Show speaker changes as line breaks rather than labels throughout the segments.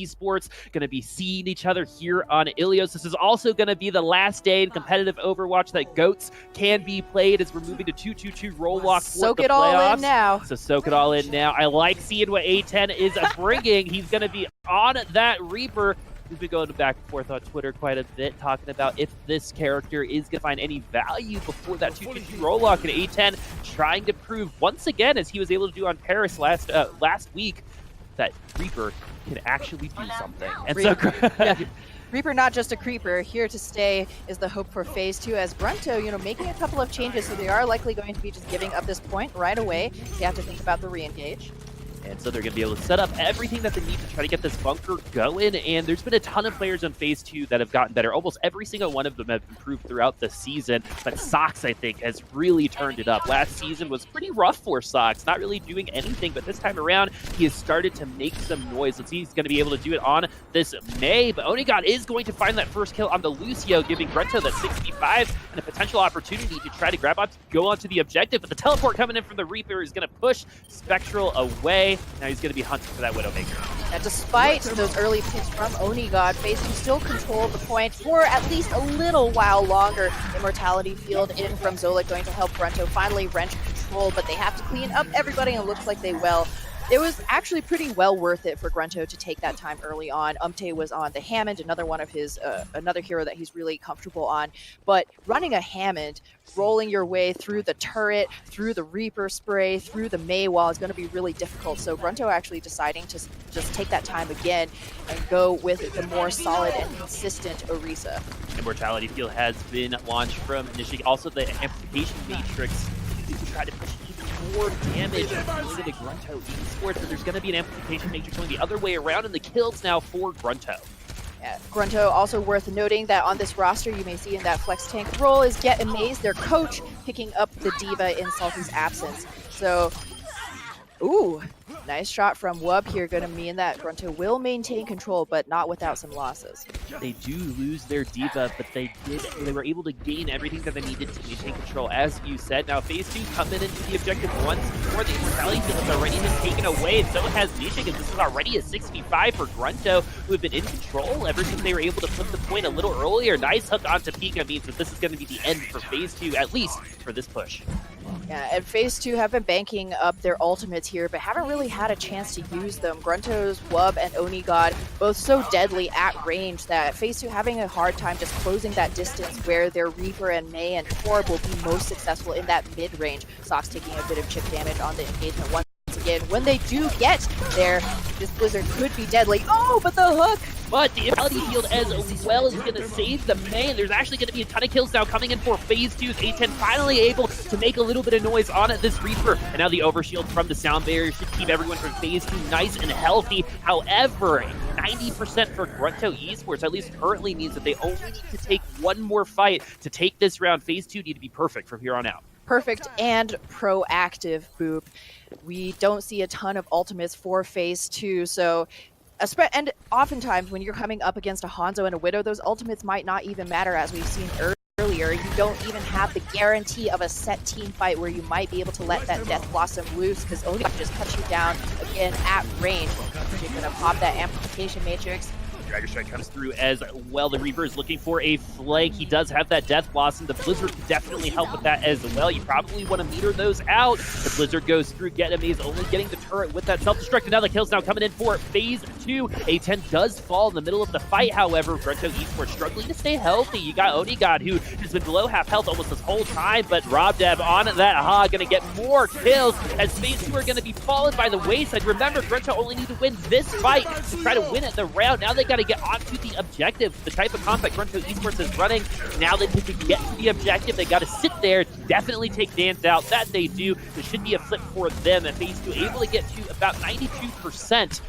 Esports, going to be seeing each other here on Ilios. This is also going to be the last day in competitive Overwatch that GOATs can be played as we're moving to 2-2-2 roll lock for
Soak
the
it
playoffs.
all in now.
So soak it all in now. I like seeing what A10 is bringing. He's going to be on that Reaper. We've been going back and forth on Twitter quite a bit, talking about if this character is going to find any value before that 2-2-2 roll lock. And A10 trying to prove once again, as he was able to do on Paris last week, that Reaper can actually do something. And
yeah. Reaper, not just a creeper, here to stay is the hope for Phase 2 as GRUNTo, making a couple of changes, so they are likely going to be just giving up this point right away. They have to think about the re-engage.
And so they're going to be able to set up everything that they need to try to get this bunker going. And there's been a ton of players on Phase 2 that have gotten better. Almost every single one of them have improved throughout the season. But Sox, I think, has really turned it up. Last season was pretty rough for Sox, not really doing anything. But this time around, he has started to make some noise. Let's see, he's going to be able to do it on this May. But Onigod is going to find that first kill on the Lucio, giving GRUNTo that 65 and a potential opportunity to try to go onto the objective. But the teleport coming in from the Reaper is going to push Spectral away. Now he's going to be hunting for that Widowmaker.
And despite those early picks from Onigod, Phase 2 still controlled the point for at least a little while longer. Immortality field in from Zolik going to help GRUNTo finally wrench control, but they have to clean up everybody, and it looks like they will. It was actually pretty well worth it for GRUNTo to take that time early on. was on the Hammond, another one of his, another hero that he's really comfortable on. But running a Hammond, rolling your way through the turret, through the Reaper spray, through the Mei wall is going to be really difficult. So GRUNTo actually deciding to just take that time again and go with the more solid and consistent Orisa.
Immortality field has been launched from Nishik. Also the amplification matrix to try to push more damage into the GRUNTo Esports, but there's going to be an amplification matrix going the other way around, and the kills now for GRUNTo.
Yeah, GRUNTo, also worth noting that on this roster, you may see in that flex tank role is Get Amazed, their coach, picking up the Diva in Salty's absence. So, ooh, nice shot from Wub here, going to mean that GRUNTo will maintain control, but not without some losses.
They do lose their Diva, but they were able to gain everything that they needed to maintain control, as you said. Now, Phase 2 coming into the objective once more. The Immortality field has already been taken away, and so has Nishik, and this is already a 65 for GRUNTo, who have been in control ever since they were able to put the point a little earlier. Nice hook onto Pika means that this is going to be the end for Phase 2, at least for this push.
Yeah, and Phase 2 have been banking up their ultimates here, but haven't really had a chance to use them. GRUNTo's Wub and Onigod both so deadly at range that Phase 2 having a hard time just closing that distance where their Reaper and Mei and Torb will be most successful in that mid-range. Sox taking a bit of chip damage on the engagement once again. When they do get there, this Blizzard could be deadly. Oh, but the hook!
But the Immortality field as well is going to save the Mei, and there's actually going to be a ton of kills now coming in for Phase 2. A10 finally able to make a little bit of noise on this Reaper, and now the overshield from the sound barrier should keep everyone from Phase 2 nice and healthy. However, 90% for GRUNTo Esports, at least currently, means that they only need to take one more fight to take this round. Phase 2 need to be perfect from here on out.
Perfect and proactive, Boop. We don't see a ton of ultimates for Phase 2, so and oftentimes when you're coming up against a Hanzo and a Widow, those ultimates might not even matter, as we've seen earlier. You don't even have the guarantee of a set team fight where you might be able to let that Death Blossom loose, because Oni just cuts you down again at range. You're going to pop that amplification matrix.
Dagger Strike comes through as well. The Reaper is looking for a flank. He does have that Death Blossom. The Blizzard could definitely help with that as well. You probably want to meter those out. The Blizzard goes through Get Amazed, only getting the turret with that self-destruct. And now the kills now coming in for Phase 2. A10 does fall in the middle of the fight, however. GRUNTo Esports struggling to stay healthy. You got Onigod, who has been below half health almost this whole time, but Robdev on that hog, going to get more kills as Phase 2 are going to be fallen by the wayside. Remember, GRUNTo only need to win this fight to try to win at the round. Now they got to get onto the objective. The type of comp that GRUNTo Esports is running, now that they can get to the objective, they got to sit there, definitely take Dance out. That they do. There should be a flip for them at Phase 2, able to get to about 92%.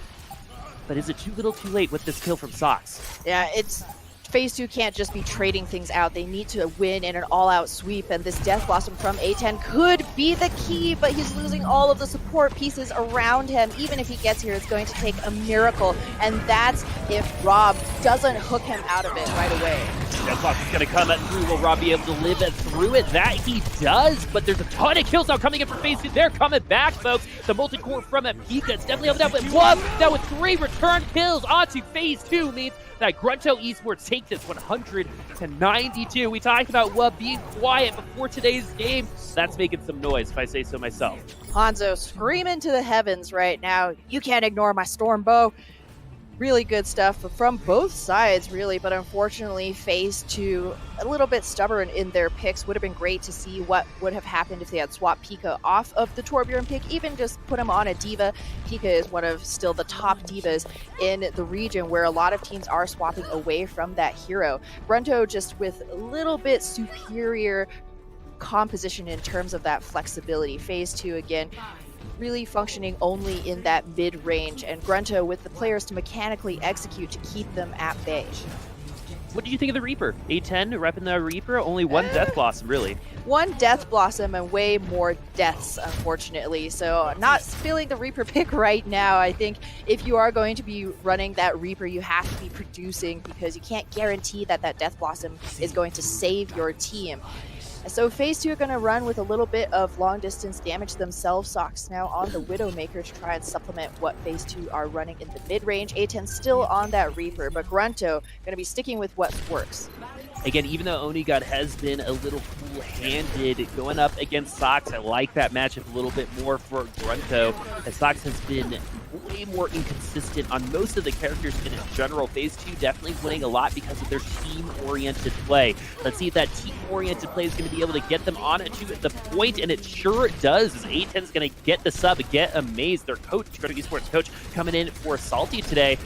But is it too little too late with this kill from Sox?
Yeah, it's Phase 2 can't just be trading things out. They need to win in an all-out sweep, and this Death Blossom from A10 could be the key, but he's losing all of the support support pieces around him. Even if he gets here, it's going to take a miracle, and that's if Rob doesn't hook him out of it right away.
Deathbox is going to come through. Will Rob be able to live through it? That he does, but there's a ton of kills now coming in for FaZe 2. They're coming back, folks. The multi-core from Pika, it's definitely up and down, but Wub now with 3 return kills onto FaZe 2 means that GRUNTo Esports take this 192. We talked about Wub being quiet before today's game. That's making some noise, if I say so myself.
Hanzo screaming to the heavens right now. You can't ignore my storm bow. Really good stuff from both sides, really, but unfortunately FaZe 2 a little bit stubborn in their picks. Would have been great to see what would have happened if they had swapped Pika off of the Torbjorn pick, even just put him on a diva. Pika is one of still the top divas in the region, where a lot of teams are swapping away from that hero. GRUNTo just with a little bit superior composition in terms of that flexibility. FaZe 2 again really functioning only in that mid-range, and GRUNTo with the players to mechanically execute to keep them at bay.
What did you think of the Reaper? A10 repping the Reaper, only one Death Blossom, really.
One Death Blossom and way more deaths, unfortunately. So not spilling the Reaper pick right now. I think if you are going to be running that Reaper, you have to be producing, because you can't guarantee that that Death Blossom is going to save your team. So FaZe 2 are going to run with a little bit of long-distance damage themselves. Socks now on the Widowmaker to try and supplement what FaZe 2 are running in the mid-range. A10 still on that Reaper, but GRUNTo going to be sticking with what works.
Again, even though Onigod has been a little cool-handed going up against Sox, I like that matchup a little bit more for GRUNTo, as Sox has been way more inconsistent on most of the characters in general. FaZe 2 definitely winning a lot because of their team-oriented play. Let's see if that team-oriented play is going to be able to get them on to the point, and it sure does, as A10's going to get the sub, get Amazed, their coach, GRUNTo Esports coach, coming in for Salty today.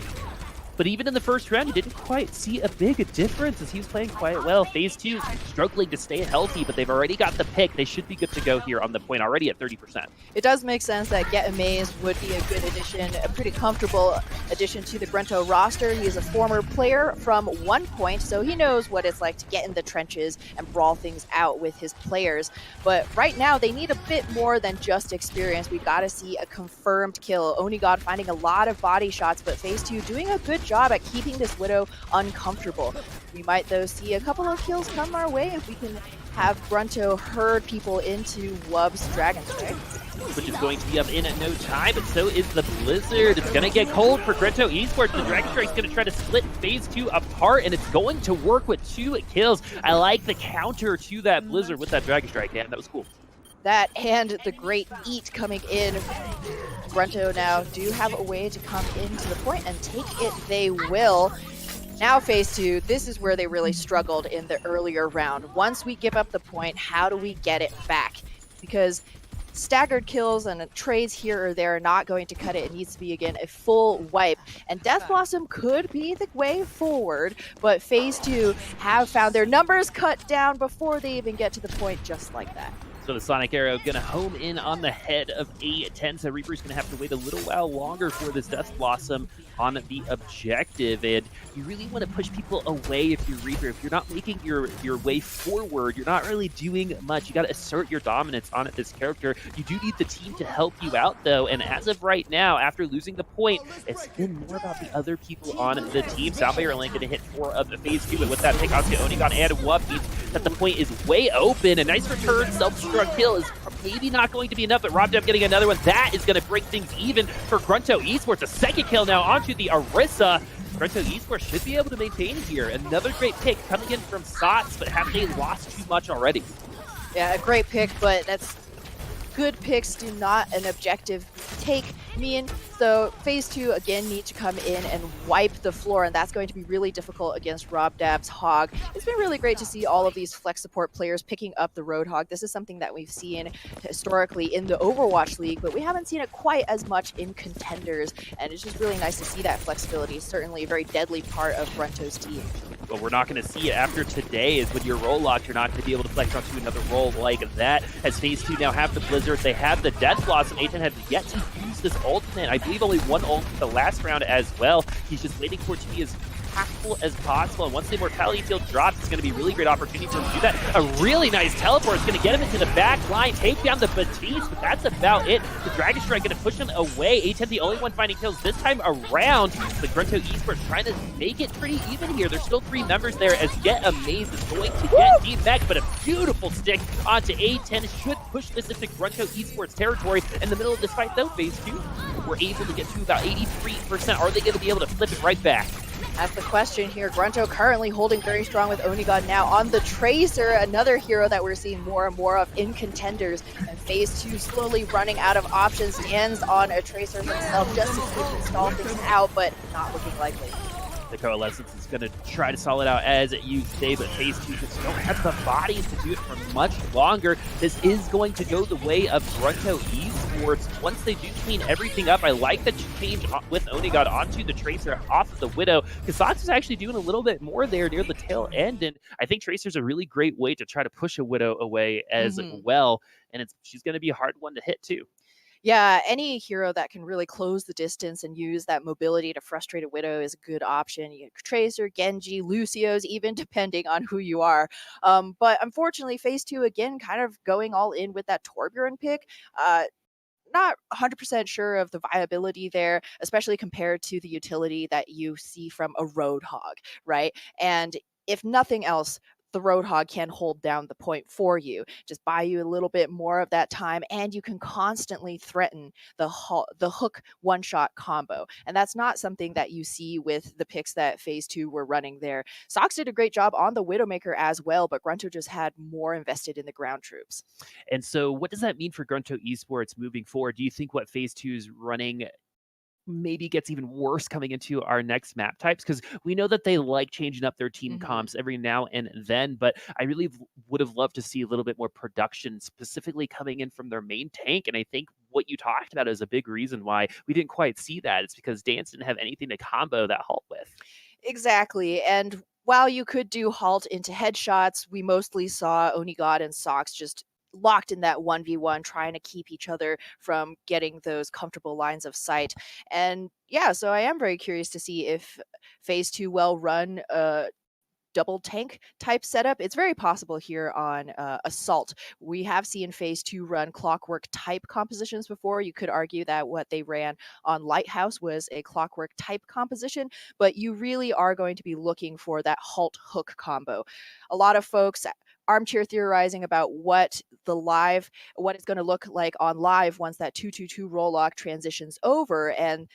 But even in the first round, you didn't quite see a big difference, as he was playing quite well. FaZe 2 struggling to stay healthy, but they've already got the pick. They should be good to go here on the point, already at 30%.
It does make sense that Get Amazed would be a good addition, a pretty comfortable addition to the GRUNTo roster. He is a former player from 1Point, so he knows what it's like to get in the trenches and brawl things out with his players. But right now, they need a bit more than just experience. We've got to see a confirmed kill. Onigod finding a lot of body shots, but FaZe 2 doing a good job at keeping this Widow uncomfortable. We might, though, see a couple of kills come our way if we can have GRUNTo herd people into Wub's Dragon Strike.
Which is going to be up in no time, but so is the Blizzard. It's going to get cold for GRUNTo Esports. The Dragon Strike's going to try to split FaZe 2 apart, and it's going to work with 2 kills. I like the counter to that Blizzard with that Dragon Strike, man. That was cool.
That and the great eat coming in. GRUNTo now do have a way to come into the point, and take it they will. Now FaZe 2, this is where they really struggled in the earlier round. Once we give up the point, how do we get it back? Because staggered kills and trades here or there are not going to cut it. It needs to be, again, a full wipe. And Death Blossom could be the way forward, but FaZe 2 have found their numbers cut down before they even get to the point, just like that.
So the Sonic Arrow going to home in on the head of A10. So Reaper's going to have to wait a little while longer for this Death Blossom on the objective. And you really want to push people away if you're Reaper. If you're not making your way forward, you're not really doing much. You got to assert your dominance on this character. You do need the team to help you out, though. And as of right now, after losing the point, it's been more about the other people on the team. Soundbayer Link going to hit 4 of the FaZe 2. And with that pick, onto Onigod and Wub means that the point is way open. A nice return, self-destruct kill is maybe not going to be enough, but RobDev getting another one. That is going to break things even for GRUNTo Esports. A second kill now onto the Orisa. GRUNTo Esports should be able to maintain here. Another great pick coming in from Sots, but have they lost too much already?
Yeah, a great pick, but that's good picks do not an objective take mean. So FaZe 2 again need to come in and wipe the floor, and that's going to be really difficult against RobDev's Hog. It's been really great to see all of these flex support players picking up the Roadhog. This is something that we've seen historically in the Overwatch League, but we haven't seen it quite as much in Contenders, and it's just really nice to see that flexibility. It's certainly a very deadly part of GRUNTo's team.
But we're not going to see it after today, is when you're role locked, you're not going to be able to flex onto another role like that. As FaZe 2 now have the Blizzard, they have the Death Blossom. A10 has yet to use this ultimate. I believe only one ult the last round as well. He's just waiting for it to be as impactful as possible. And once the Immortality Field drops, it's going to be a really great opportunity for him to do that. A really nice teleport is going to get him into the back line, take down the Batiste, but that's about it. The Dragon Strike going to push him away. A10 the only one finding kills this time around. But GRUNTo Esports trying to make it pretty even here. There's still 3 members there as Get Amaze is going to get D-Mech, but a beautiful stick onto A10 should push this into GRUNTo Esports territory. In the middle of this fight, though, phase 2, we're able to get to about 83%. Are they going to be able to flip it right back?
That's the question here. GRUNTo currently holding very strong with OniGod now on the Tracer, another hero that we're seeing more and more of in Contenders. And phase 2 slowly running out of options, stands on a Tracer himself just to see if he can stall things out, but not looking likely.
The Coalescence is going to try to stall it out as you say, but phase 2 just don't have the bodies to do it for much longer. This is going to go the way of GRUNTo Esports. Once they do clean everything up, I like that you change with OniGod onto the Tracer off of the Widow, because Sox is actually doing a little bit more there near the tail end, and I think Tracer's a really great way to try to push a Widow away as well, and she's going to be a hard one to hit too.
Yeah, any hero that can really close the distance and use that mobility to frustrate a Widow is a good option. You get Tracer, Genji, Lucios, even depending on who you are. But unfortunately, phase 2, again, kind of going all in with that Torbjorn pick. Not 100% sure of the viability there, especially compared to the utility that you see from a Roadhog, right? And if nothing else, the Roadhog can hold down the point for you, just buy you a little bit more of that time, and you can constantly threaten the hook one-shot combo. And that's not something that you see with the picks that phase 2 were running there. Sox did a great job on the Widowmaker as well, but GRUNTo just had more invested in the ground troops.
And so what does that mean for GRUNTo Esports moving forward? Do you think what phase 2 is running maybe gets even worse coming into our next map types? Because we know that they like changing up their team comps every now and then, but I really would have loved to see a little bit more production specifically coming in from their main tank. And I think what you talked about is a big reason why we didn't quite see that. It's because Dance didn't have anything to combo that halt with.
Exactly. And while you could do halt into headshots, we mostly saw OniGod and Sox just locked in that 1v1, trying to keep each other from getting those comfortable lines of sight. And yeah, so I am very curious to see if phase 2 well run double tank type setup. It's very possible here on Assault. We have seen phase 2 run clockwork type compositions before. You could argue that what they ran on Lighthouse was a clockwork type composition, but you really are going to be looking for that halt hook combo. A lot of folks armchair theorizing about what it's going to look like on live once that 2-2-2 roll lock transitions over. And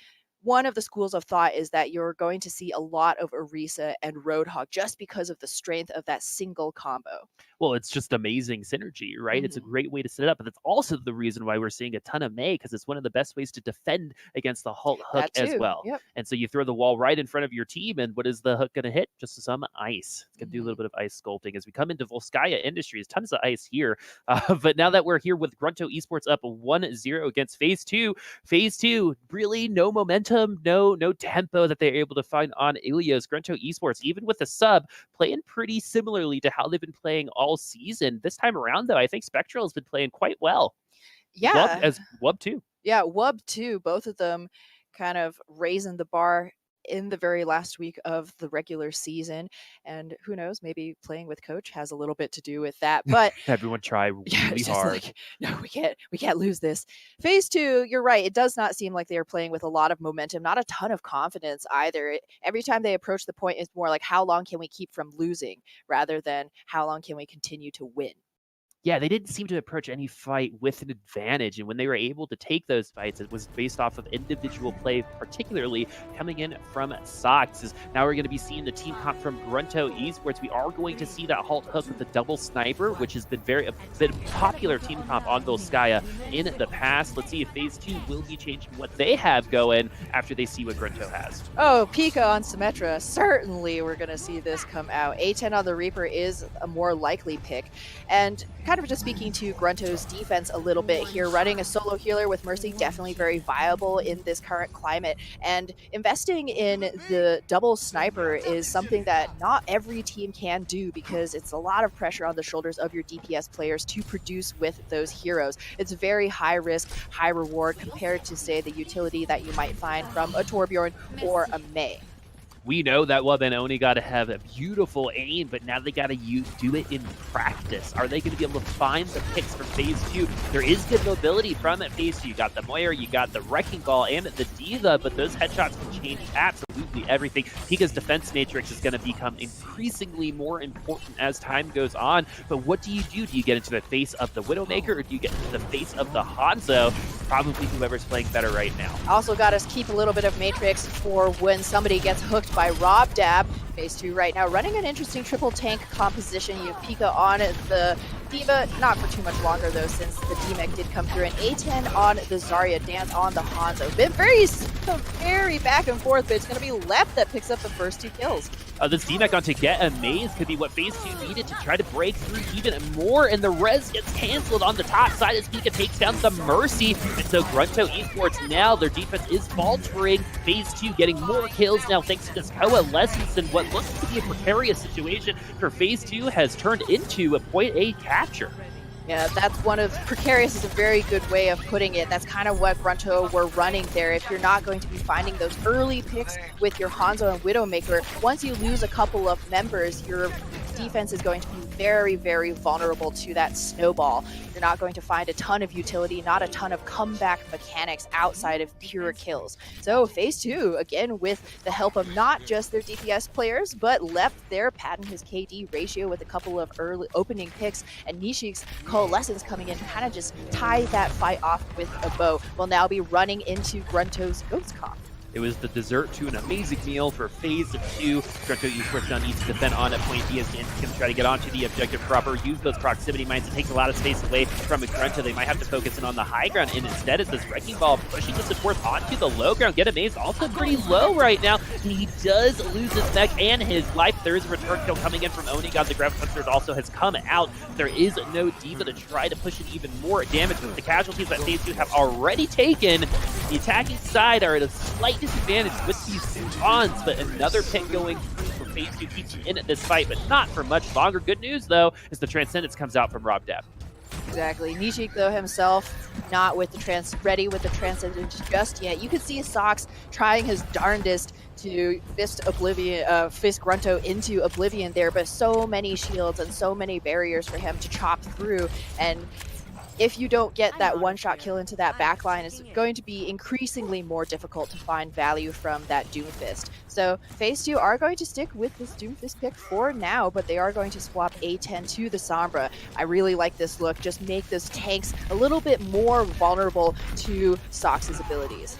one of the schools of thought is that you're going to see a lot of Orisa and Roadhog just because of the strength of that single combo.
Well, it's just amazing synergy, right? It's a great way to set it up. And that's also the reason why we're seeing a ton of Mei, because it's one of the best ways to defend against the halt hook as well.
Yep.
And so you throw the wall right in front of your team, and what is the hook going to hit? Just some ice. It's going to do a little bit of ice sculpting. As we come into Volskaya Industries, tons of ice here. But now that we're here with GRUNTo Esports up 1-0 against phase 2, really no momentum, no tempo that they're able to find on Ilios. GRUNTo Esports, even with the sub, playing pretty similarly to how they've been playing all season. This time around, though, I think Spectral has been playing quite well.
Yeah.
Wub too.
Yeah, Wub too. Both of them kind of raising the bar in the very last week of the regular season. And who knows, maybe playing with Coach has a little bit to do with that. But
everyone try really hard.
Like, no, we can't lose this. Phase 2, you're right. It does not seem like they are playing with a lot of momentum, not a ton of confidence either. Every time they approach the point, it's more like, how long can we keep from losing rather than how long can we continue to win?
Yeah, they didn't seem to approach any fight with an advantage. And when they were able to take those fights, it was based off of individual play, particularly coming in from Sox. Now we're going to be seeing the team comp from GRUNTo Esports. We are going to see that halt hook with the double sniper, which has been a popular team comp on Volskaya in the past. Let's see if phase 2 will be changing what they have going after they see what GRUNTo has.
Oh, Pika on Symmetra. Certainly we're going to see this come out. A10 on the Reaper is a more likely pick. And kind of just speaking to GRUNTo's defense a little bit here, running a solo healer with Mercy definitely very viable in this current climate, and investing in the double sniper is something that not every team can do because it's a lot of pressure on the shoulders of your DPS players to produce with those heroes. It's very high risk, high reward compared to, say, the utility that you might find from a Torbjorn or a Mei.
we know that, well, then Oni got to have a beautiful aim, but now they got to do it in practice. Are they going to be able to find the picks for Phase 2? There is good mobility from it. Phase 2, you got the Moira, you got the Wrecking Ball, and the Diva, but those headshots can change absolutely everything. Pika's defense matrix is going to become increasingly more important as time goes on, but what do? Do you get into the face of the Widowmaker, or do you get into the face of the Hanzo? Probably whoever's playing better right now.
Also got to keep a little bit of matrix for when somebody gets hooked by Rob Dab. Phase 2 right now running an interesting triple tank composition. You have Pika on the Diva, not for too much longer though, since the DMEC did come through. An A10 on the Zarya, Dance on the Hanzo. Been very back and forth, but it's going to be Left that picks up the first 2 kills.
This DMEC on to get Amaze could be what Phase 2 needed to try to break through even more, and the res gets canceled on the top side as Pika takes down the Mercy. And so GRUNTo Esports now, their defense is faltering. Phase 2 getting more kills now thanks to this coalescence, and what looks to be a precarious situation for Phase 2 has turned into a point A capture.
Yeah, that's one of precarious is a very good way of putting it. That's kind of what GRUNTo were running there. If you're not going to be finding those early picks with your Hanzo and Widowmaker, once you lose a couple of members, your defense is going to be very vulnerable to that snowball. You're not going to find a ton of utility, not a ton of comeback mechanics outside of pure kills. So Phase 2, again, with the help of not just their DPS players, but Left there padding his KD ratio with a couple of early opening picks, and Nishik's coalescence coming in to kind of just tie that fight off with a bow, will now be running into GRUNTo's Ghost Comp.
It was the dessert to an amazing meal for Phase 2. GRUNTo Esports now needs to defend on at point B as Dan's going to try to get onto the objective proper, use those proximity mines. It takes a lot of space away from GRUNTo. They might have to focus in on the high ground, and instead it's this Wrecking Ball pushing the support onto the low ground. Get Amaze also pretty low right now, and he does lose his mech and his life. There is a return kill coming in from Onigod. The Graviton also has come out. There is no Diva to try to push in even more damage, but the casualties that Phase 2 have already taken, the attacking side are at a slight disadvantage with these spawns, but another pick going through for Phase 2 keeps in at this fight, but not for much longer. Good news, though, is the Transcendence comes out from Rob Dab.
Exactly. Nishik, though, himself not with the ready with the Transcendence just yet. You could see Sox trying his darndest to fist GRUNTo into oblivion there, but so many shields and so many barriers for him to chop through, and if you don't get that one-shot kill into that backline, it's going to be increasingly more difficult to find value from that Doomfist. So Phase 2 are going to stick with this Doomfist pick for now, but they are going to swap A10 to the Sombra. I really like this look. Just make those tanks a little bit more vulnerable to Sox's abilities.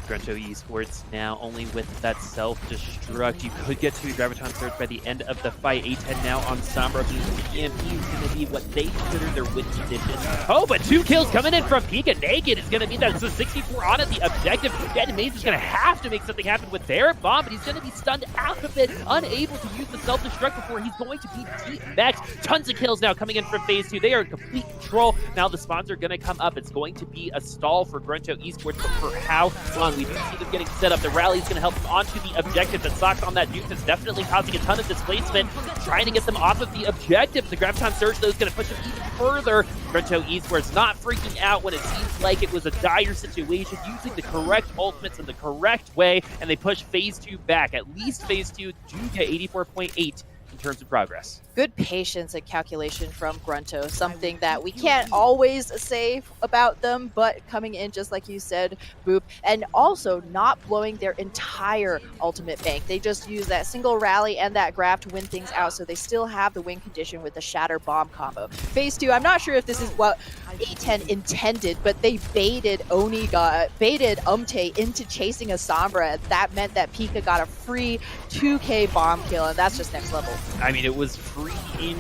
GRUNTo Esports now only with that self-destruct. You could get to Graviton Surge by the end of the fight. A10 now on Sombra. The EMP is going to be what they consider their win condition. Oh, but 2 kills coming in from Pika Naked. It's going to be that 64 on it. The objective. Dead Maze is going to have to make something happen with their bomb, but he's going to be stunned out of it, unable to use the self-destruct before he's going to be deep max. Tons of kills now coming in from Phase 2. They are in complete control. Now the spawns are going to come up. It's going to be a stall for GRUNTo Esports, but for how long? We do see them getting set up. The rally is going to help them onto the objective. The Sox on that Duke is definitely causing a ton of displacement, trying to get them off of the objective. The Graviton Surge, though, is going to push them even further. GRUNTo Esports not freaking out when it seems like it was a dire situation, using the correct ultimates in the correct way, and they push Phase 2 back. At least Phase 2 do get 84.8 in terms of progress.
Good patience and calculation from GRUNTo, something that we can't always say about them, but coming in just like you said, Boop, and also not blowing their entire ultimate bank. They just use that single rally and that grab to win things out, so they still have the win condition with the Shatter Bomb combo. Phase 2, I'm not sure if this is what A10 intended, but they baited Umte into chasing a Sombra. That meant that Pika got a free 2k bomb kill, and that's just next level.
I mean, it was free indeed.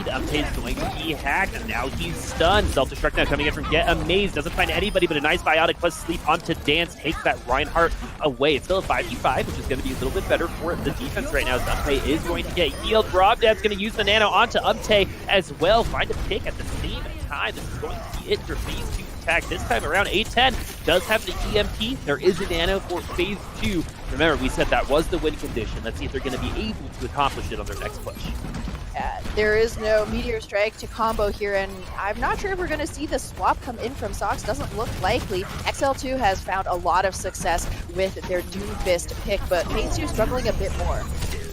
Umte's going to be hacked, and now he's stunned. Self-destruct now coming in from Get Amazed. Doesn't find anybody, but a nice biotic plus sleep onto Dance takes that Reinhardt away. It's still a 5v5, which is going to be a little bit better for the defense right now. Umte is going to get healed. Rob Dad's going to use the nano onto Umte as well. Find a pick at the same time. This is going to be it for Phase 2 attack. This time around, A10 does have the EMP. There is a nano for Phase 2. Remember, we said that was the win condition. Let's see if they're going to be able to accomplish it on their next push.
there is no Meteor Strike to combo here, and I'm not sure if we're going to see the swap come in from Sox. Doesn't look likely. XL2 has found a lot of success with their Doomfist pick, but FaZe2 struggling a bit more.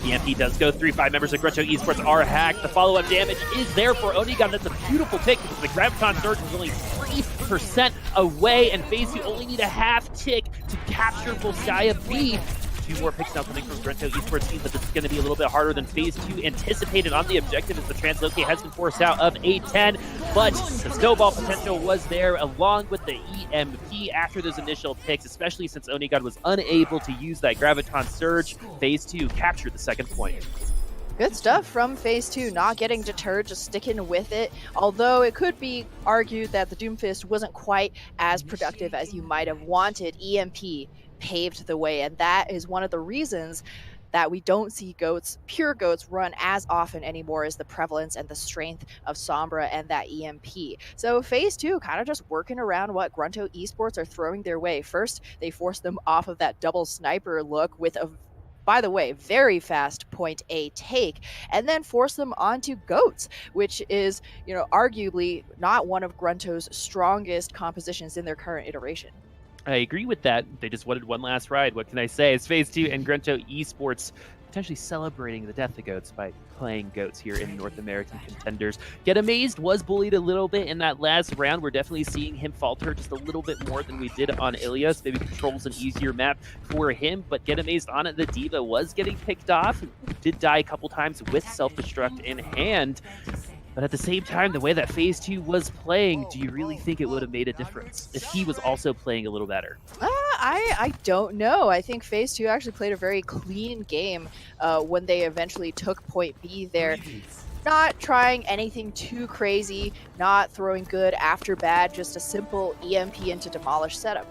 EMP does go through. 5 members of GRUNTo Esports are hacked. The follow-up damage is there for OWC. That's a beautiful pick because the Graviton Surge is only 3% away, and FaZe2 only need a half tick to capture Volskaya B. 2 more picks now coming from GRUNTo Esports team, but this is going to be a little bit harder than FaZe2 anticipated on the objective as the translocate has been forced out of A10, but the snowball potential was there along with the EMP after those initial picks, especially since OWC was unable to use that Graviton Surge. FaZe2 captured the second point.
Good stuff from FaZe2, not getting deterred, just sticking with it. Although it could be argued that the Doomfist wasn't quite as productive as you might have wanted. EMP paved the way, and that is one of the reasons that we don't see goats, pure goats, run as often anymore, is the prevalence and the strength of Sombra and that EMP. So FaZe2 kind of just working around what GRUNTo Esports are throwing their way. First, they forced them off of that double sniper look with a, by the way, very fast point A take, and then force them onto goats, which is, arguably not one of GRUNTo's strongest compositions in their current iteration.
I agree with that. They just wanted one last ride. What can I say? It's FaZe2 and GRUNTo Esports potentially celebrating the death of goats by playing goats here in North American Contenders. Get Amazed was bullied a little bit in that last round. We're definitely seeing him falter just a little bit more than we did on Ilias. Maybe Control's an easier map for him, but Get Amazed on it. The Diva was getting picked off. Did die a couple times with self-destruct in hand. But at the same time, the way that FaZe2 was playing, do you really think it would have made a difference if he was also playing a little better?
I don't know. I think FaZe2 actually played a very clean game when they eventually took point B there. Not trying anything too crazy, not throwing good after bad, just a simple EMP into demolish setup.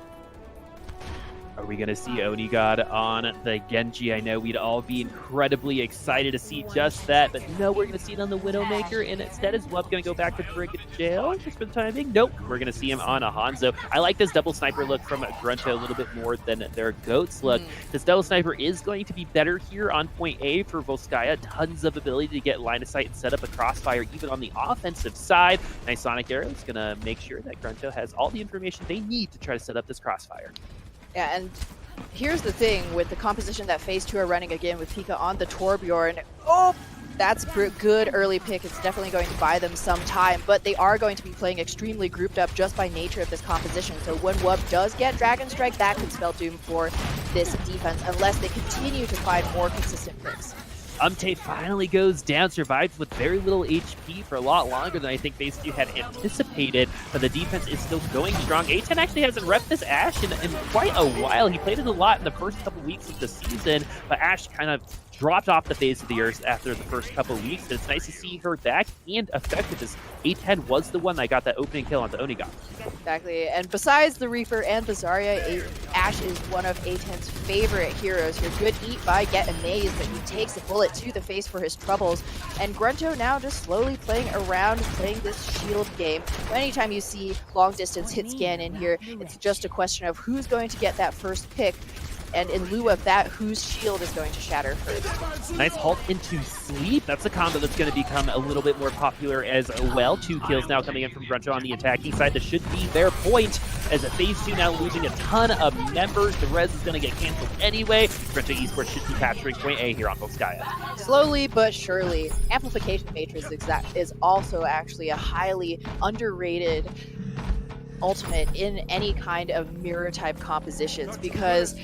Are we going to see OWC on the Genji? I know we'd all be incredibly excited to see just that, but no, we're going to see it on the Widowmaker, and instead is Wub going to go back to Brig Jail just for the time being? Nope, we're going to see him on a Hanzo. I like this double sniper look from GRUNTo a little bit more than their Goats look. This double sniper is going to be better here on point A for Volskaya. Tons of ability to get line of sight and set up a crossfire even on the offensive side. Nice Sonic Arrow is going to make sure that GRUNTo has all the information they need to try to set up this crossfire.
Yeah, and here's the thing with the composition that FaZe2 are running again with Pika on the Torbjorn. Oh, that's a good early pick. It's definitely going to buy them some time, but they are going to be playing extremely grouped up just by nature of this composition. So when Wub does get Dragon Strike, that could spell doom for this defense unless they continue to find more consistent picks.
Umte finally goes down, survived with very little HP for a lot longer than I think FaZe2 had anticipated, but the defense is still going strong. A10 actually hasn't repped this Ashe in quite a while. He played it a lot in the first couple weeks of the season, but Ashe kind of dropped off the face of the earth after the first couple of weeks. It's nice to see her back and effective as A10 was the one that got that opening kill onto OWC.
Exactly, and besides the Reaper and the Zarya, Ashe is one of A10's favorite heroes here. Good eat by Get Amazed, but he takes a bullet to the face for his troubles. And GRUNTo now just slowly playing around, playing this shield game. Anytime you see long distance hit scan in here, it's just a question of who's going to get that first pick. And in lieu of that, whose shield is going to shatter first.
Nice halt into sleep. That's a combo that's going to become a little bit more popular as well. 2 kills now coming in from GRUNTo on the attacking side. This should be their point as FaZe2 now losing a ton of members. The res is going to get canceled anyway. GRUNTo Esports should be capturing point A here on Volskaya.
Slowly but surely. Amplification Matrix is also actually a highly underrated ultimate in any kind of mirror type compositions, because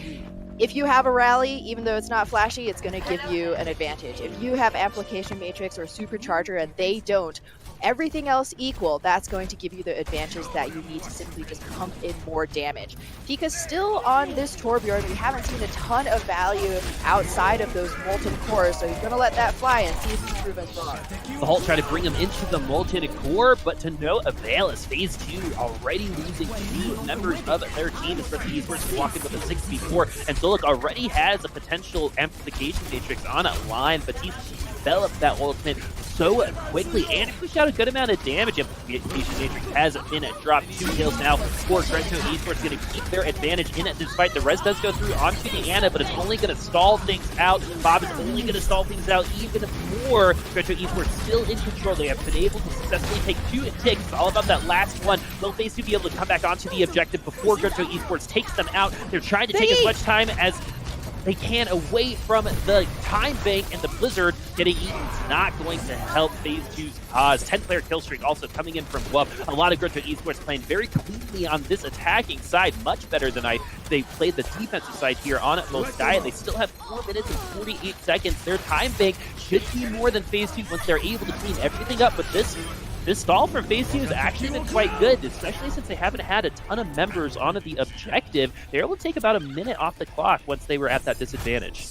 if you have a rally, even though it's not flashy, it's going to give you an advantage. If you have Amplification Matrix or Supercharger and they don't, everything else equal, that's going to give you the advantage that you need to simply just pump in more damage. Pika's still on this Torbjorn. We haven't seen a ton of value outside of those Molten Cores, so he's going to let that fly and see if he can prove us wrong.
The Halt try to bring him into the Molten Core, but to no avail as FaZe2 already losing 2 members of their team as GRUNTo Esports walking with a 6v4, and Zolik already has a potential Amplification Matrix on a line, but he's develop that ultimate so quickly and push out a good amount of damage. Amplification Matrix has been dropped 2 kills now for GRUNTo Esports, going to keep their advantage in it, despite the res does go through onto the Ana, but it's only going to stall things out. Bob is only going to stall things out even more. GRUNTo Esports still in control. They have been able to successfully take 2 ticks. It's all about that last one. Will FaZe 2 be able to come back onto the objective before GRUNTo Esports takes them out? They're trying to take as much time as they can away from the time bank, and the Blizzard getting eaten is not going to help FaZe 2's cause. 10-player kill streak also coming in from WUP. A lot of GRUNTo Esports playing very cleanly on this attacking side, much better than they played the defensive side here on most diet. They still have 4 minutes and 48 seconds. Their time bank should be more than FaZe 2 once they're able to clean everything up, but this stall from FaZe 2 has actually been quite good, especially since they haven't had a ton of members onto the objective. They were able to take about a minute off the clock once they were at that disadvantage.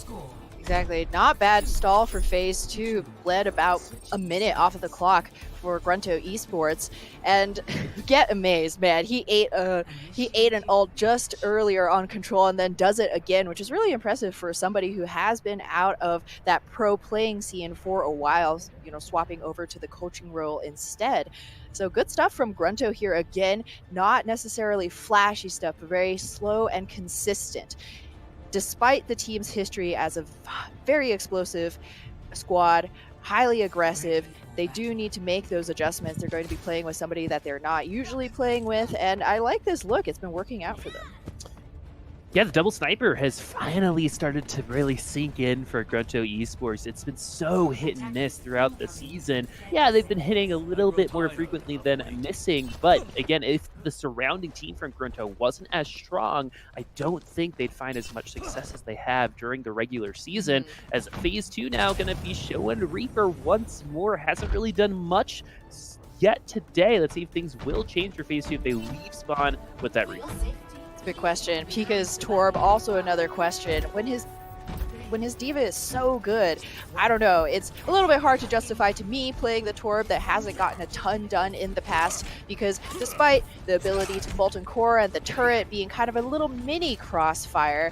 Exactly. Not bad stall for FaZe 2. Bled about a minute off of the clock for GRUNTo Esports. And get amazed, man. He ate an ult just earlier on control and then does it again, which is really impressive for somebody who has been out of that pro playing scene for a while, you know, swapping over to the coaching role instead. So good stuff from GRUNTo here again. Not necessarily flashy stuff, but very slow and consistent. Despite the team's history as a very explosive squad, highly aggressive, they do need to make those adjustments. They're going to be playing with somebody that they're not usually playing with, and I like this look. It's been working out for them.
Yeah, the double sniper has finally started to really sink in for GRUNTo Esports. It's been so hit and miss throughout the season. Yeah, they've been hitting a little bit more frequently than missing, but again, if the surrounding team from GRUNTo wasn't as strong, I don't think they'd find as much success as they have during the regular season, as FaZe 2 now going to be showing Reaper once more. Hasn't really done much yet today. Let's see if things will change for FaZe 2 if they leave spawn with that Reaper.
Good question. Pika's Torb, also another question. When his D.Va is so good, I don't know. It's a little bit hard to justify to me playing the Torb that hasn't gotten a ton done in the past, because despite the ability to Molten Core and the turret being kind of a little mini crossfire,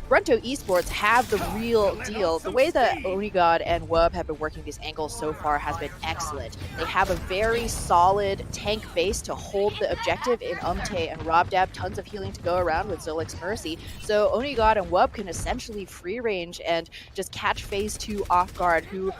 GRUNTo Esports have the real deal. The way that OniGod and WUB have been working these angles so far has been excellent. They have a very solid tank base to hold the objective in Umte and Robdab, tons of healing to go around with Zolic's Mercy. So OniGod and WUB can essentially free range and just catch FaZe 2 off guard, who,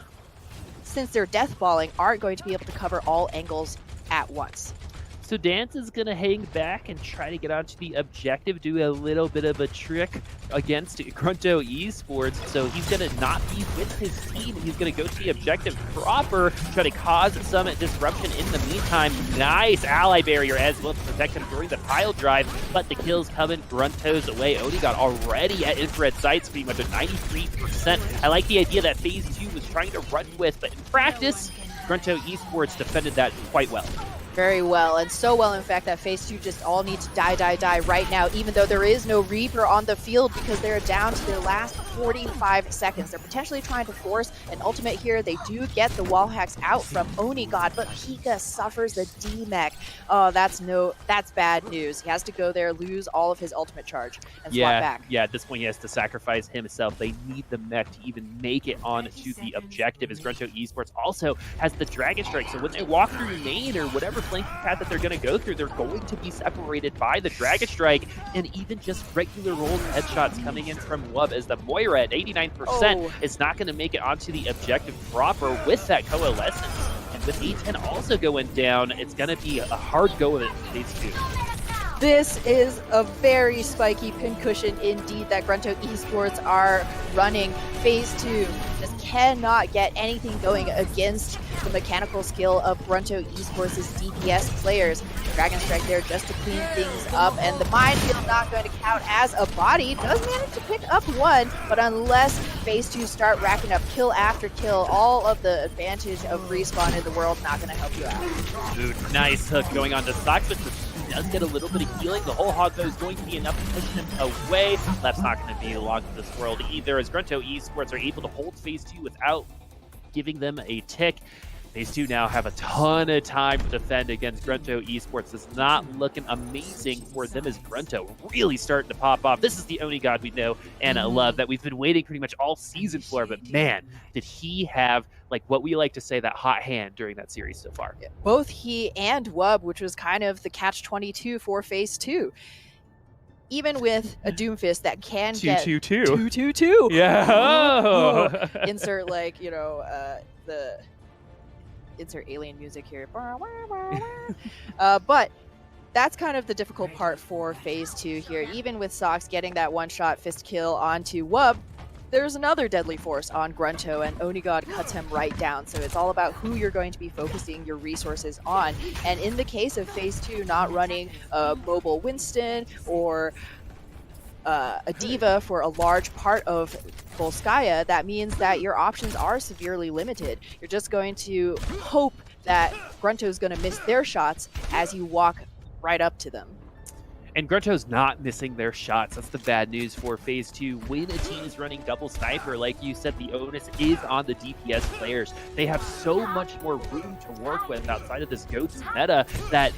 since they're deathballing, aren't going to be able to cover all angles at once.
So Dance is going to hang back and try to get onto the objective, do a little bit of a trick against GRUNTo Esports. So he's going to not be with his team. He's going to go to the objective proper, try to cause some disruption in the meantime. Nice ally barrier as well to protect him during the pile drive, but the kills coming GRUNTo's away. OniGod already at infrared sight speed, much at 93%. I like the idea that FaZe 2 was trying to run with, but in practice, GRUNTo Esports defended that quite well.
Very well, and so well, in fact, that FaZe 2 just all need to die right now, even though there is no Reaper on the field, because they're down to their last 45 seconds. They're potentially trying to force an ultimate here. They do get the wall hacks out from OniGod, but Pika suffers the D-mech. Oh, that's bad news. He has to go there, lose all of his ultimate charge, and swap back.
Yeah, at this point he has to sacrifice himself. They need the mech to even make it on to the objective, as GRUNTo Esports also has the Dragon Strike. So when they walk through main or whatever flanking path that they're going to go through, they're going to be separated by the Dragon Strike, and even just regular rolled headshots coming in from WUB, as the Moira at 89% is not going to make it onto the objective proper with that coalescence. And with A10 also going down, it's going to be a hard go of it for these two.
This is a very spiky pincushion indeed that GRUNTo Esports are running. FaZe 2 just cannot get anything going against the mechanical skill of GRUNTo Esports' DPS players. Dragon Strike there just to clean things up, and the minefield not going to count as a body. Does manage to pick up one, but unless FaZe 2 start racking up kill after kill, all of the advantage of respawn in the world not going to help you out.
Dude, nice hook going on to Sox, but does get a little bit of healing. The whole hog though is going to be enough to push him away. Left's not going to be long in this world either, as GRUNTo Esports are able to hold FaZe 2 without giving them a tick. These two now have a ton of time to defend against GRUNTo Esports. It's not looking amazing for them as GRUNTo really starting to pop off. This is the Oni God we know and love that we've been waiting pretty much all season for, but man, did he have, like what we like to say, that hot hand during that series so far.
Both he and Wub, which was kind of the catch-22 for Phase 2. Even with a Doomfist that can get 2-2-2.
Yeah.
Insert like, you know, the insert alien music here. But that's kind of the difficult part for Phase 2 here. Even with Sox getting that one-shot fist kill onto Wub, there's another deadly force on GRUNTo, and Onigod cuts him right down. So it's all about who you're going to be focusing your resources on. And in the case of Phase 2 not running a mobile Winston or a Diva for a large part of Volskaya, that means that your options are severely limited. You're just going to hope that GRUNTo's going to miss their shots as you walk right up to them.
And GRUNTo's not missing their shots. That's the bad news for Phase 2. When a team is running double sniper, like you said, the onus is on the DPS players. They have so much more room to work with outside of this GOATS meta that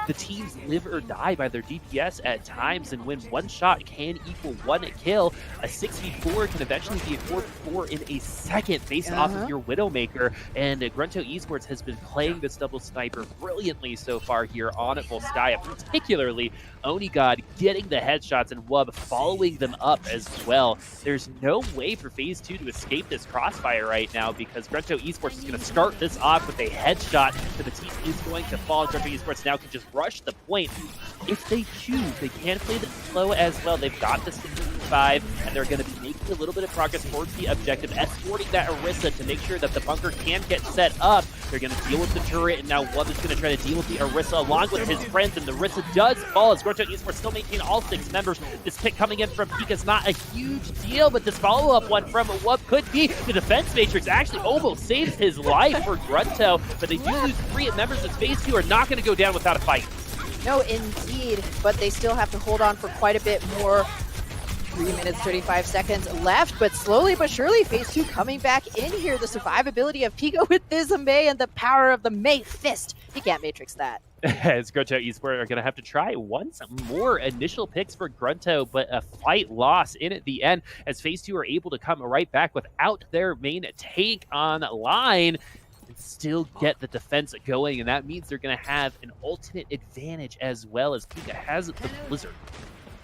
the teams live or die by their DPS at times, and when one shot can equal one kill, a 6v4 can eventually be a 4v4 in a second based off of your Widowmaker, and GRUNTo Esports has been playing this double sniper brilliantly so far here on Volskaya, particularly Onigod getting the headshots and Wub following them up as well. There's no way for Phase 2 to escape this crossfire right now because GRUNTo Esports is going to start this off with a headshot that the team is going to fall. GRUNTo Esports now can just rush the point. If they choose, they can play this slow as well. They've got this 5, and they're going to be making a little bit of progress towards the objective, escorting that Orisa to make sure that the bunker can get set up. They're going to deal with the turret, and now Wub is going to try to deal with the Orisa along with his friends, and the Orisa does fall as GRUNTo Esports still maintain all 6 members. This pick coming in from Pika is not a huge deal, but this follow-up one from Wub could be. The defense matrix actually almost saves his life for GRUNTo, but they do lose 3 members of Phase 2 are not going to go down without a fight.
No, indeed, but they still have to hold on for quite a bit more. 3 minutes, 35 seconds left, but slowly but surely, Phase 2 coming back in here. The survivability of Pico with this May and the power of the May Fist. You can't matrix that.
As GRUNTo Esports are going to have to try once more initial picks for GRUNTo, but a fight loss in at the end as Phase 2 are able to come right back without their main tank on line and still get the defense going, and that means they're going to have an ultimate advantage as well as Pika has the Blizzard.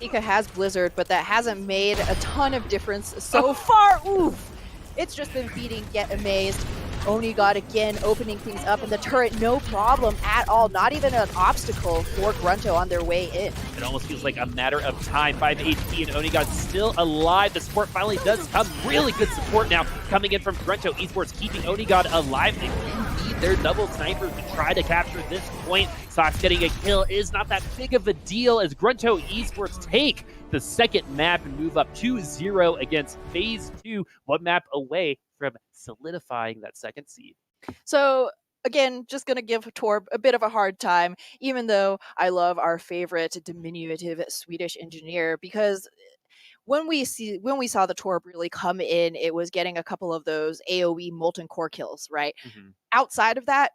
Pika has Blizzard, but that hasn't made a ton of difference so far. Oof! It's just been feeding Get Amazed. Onigod again opening things up, and the turret no problem at all. Not even an obstacle for GRUNTo on their way in.
It almost feels like a matter of time. 5 HP and Onigod still alive. The support finally does come. Really good support now coming in from GRUNTo Esports, keeping Onigod alive. They do need their double snipers to try to capture this point. Sox getting a kill is not that big of a deal as GRUNTo Esports take the second map and move up 2-0 against Phase 2, 1 map away from solidifying that second seed.
So again, just going to give Torb a bit of a hard time, even though I love our favorite diminutive Swedish engineer, because when we saw the Torb really come in, it was getting a couple of those AoE molten core kills, right? Outside of that,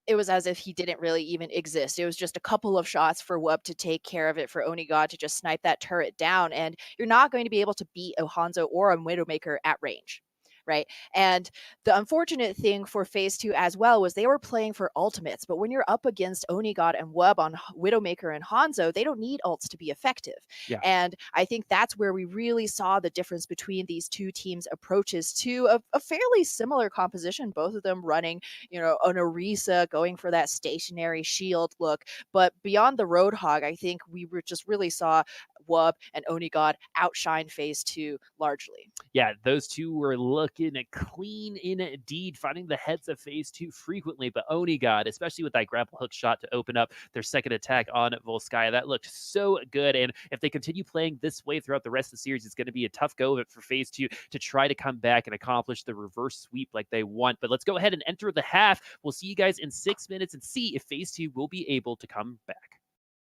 it was as if he didn't really even exist. It was just a couple of shots for Wub to take care of it, for Onigod to just snipe that turret down, and you're not going to be able to beat a Hanzo or a Widowmaker at range. Right. And the unfortunate thing for Phase 2 as well was they were playing for ultimates, but when you're up against Onigod and Wub on Widowmaker and Hanzo, they don't need ults to be effective.
Yeah.
And I think that's where we really saw the difference between these two teams' approaches to a fairly similar composition, both of them running, you know, an Orisa, going for that stationary shield look. But beyond the Roadhog, I think we just really saw Wub and Onigod outshine Phase 2 largely.
Yeah, those two were looking clean indeed, finding the heads of Phase 2 frequently, but Onigod, especially with that grapple hook shot to open up their second attack on Volskaya, that looked so good, and if they continue playing this way throughout the rest of the series, it's going to be a tough go of it for Phase 2 to try to come back and accomplish the reverse sweep like they want. But let's go ahead and enter the half. We'll see you guys in 6 minutes and see if Phase 2 will be able to come back.